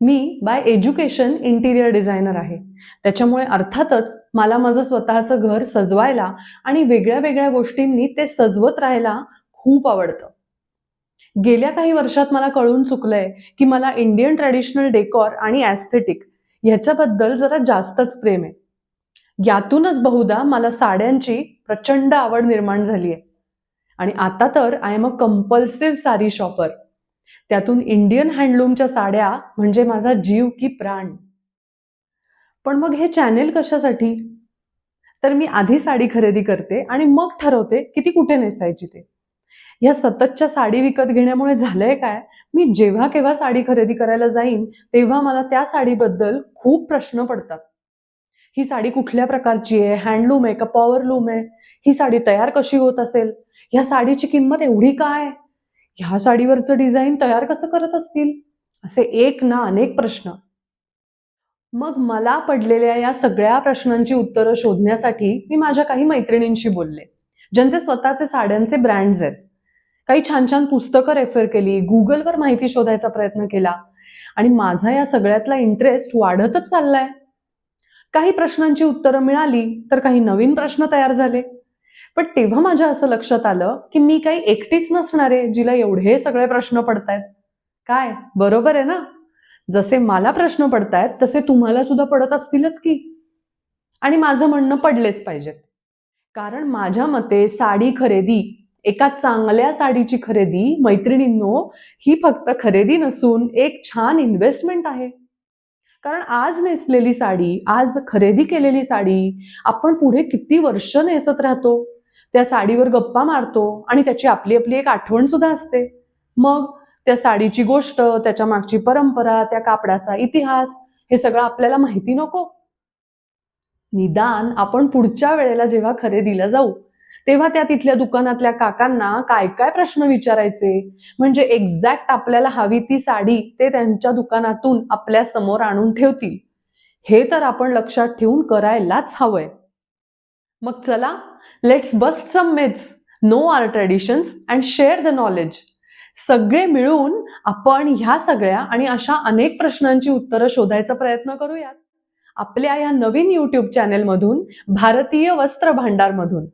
मी bye education interior designer आहे. त्याच्यामुळे अर्थातच मला माझं स्वतःचं घर सजवायला आणि वेगळ्या वेगळ्या गोष्टींनी ते सजवत राहायला खूप आवडतं. गेल्या काही वर्षात मला कळून चुकलंय की मला इंडियन ट्रेडिशनल डेकॉर आणि ॲस्थेटिक ह्याच्याबद्दल जरा जास्तच प्रेम आहे. यातूनच बहुधा मला साड्यांची प्रचंड आवड निर्माण झाली आहे. आणि आता तर I am a compulsive sari shopper. त्यातून इंडियन हँडलूमच्या साड्या म्हणजे माझा जीव की प्राण. पण मग हे चॅनेल कशासाठी? तर मी आधी साडी खरेदी करते आणि मग ठरवते की ती कुठे नेसायची ते. या सततच्या साडी विकत घेण्यामुळे झालंय काय, मी जेव्हा केव्हा साडी खरेदी करायला जाईन तेव्हा मला त्या साडीबद्दल खूप प्रश्न पडतात. ही साडी कुठल्या प्रकारची आहे, हँडलूम आहे का पॉवरलूम आहे, ही साडी तयार कशी होत असेल, ह्या साडीची किंमत एवढी काय, ह्या साडीवरचं डिझाईन तयार कसं करत असतील, असे एक ना अनेक प्रश्न. मग मला पडलेल्या या सगळ्या प्रश्नांची उत्तरं शोधण्यासाठी मी माझ्या काही मैत्रिणींशी बोलले, ज्यांचे स्वतःचे साड्यांचे ब्रँड्स आहेत. काही छान छान पुस्तकं रेफर केली, गुगलवर माहिती शोधायचा प्रयत्न केला आणि माझा या सगळ्यातला इंटरेस्ट वाढतच चाललाय. काही प्रश्नांची उत्तरं मिळाली तर काही नवीन प्रश्न तयार झाले. पण तेव्हा माझ्या असं लक्षात आलं की मी काही एकटीच नसणार आहे जिला एवढे सगळे प्रश्न पडतायत. काय बरोबर आहे ना? जसे मला प्रश्न पडतायत तसे तुम्हाला सुद्धा पडत असतीलच की. आणि माझं म्हणणं पडलेच पाहिजेत. कारण माझ्या मते साडी खरेदी, एका चांगल्या साडीची खरेदी मैत्रिणींनो, ही फक्त खरेदी नसून एक छान इन्व्हेस्टमेंट आहे. कारण आज नेसलेली साडी, आज खरेदी केलेली साडी आपण पुढे किती वर्ष नेसत राहतो. त्या साडीवर गप्पा मारतो आणि त्याची आपली आपली एक आठवण सुद्धा असते. मग त्या साडीची गोष्ट, त्याच्या मागची परंपरा, त्या कापडाचा इतिहास हे सगळं आपल्याला माहिती नको? निदान आपण पुढच्या वेळेला जेव्हा खरेदीला जाऊ तेव्हा त्या तिथल्या दुकानातल्या काकांना काय काय प्रश्न विचारायचे, म्हणजे एक्झॅक्ट आपल्याला हवी ती साडी ते त्यांच्या दुकानातून आपल्या समोर आणून ठेवतील, हे तर आपण लक्षात ठेवून करायलाच हवंय. मग चला, let's bust some myths, know our traditions and share the knowledge. सगळे मिळून आपण ह्या सगळ्या आणि अशा अनेक प्रश्नांची उत्तरं शोधायचा प्रयत्न करूयात आपल्या या नवीन YouTube चॅनेलमधून, भारतीय वस्त्र भांडारमधून.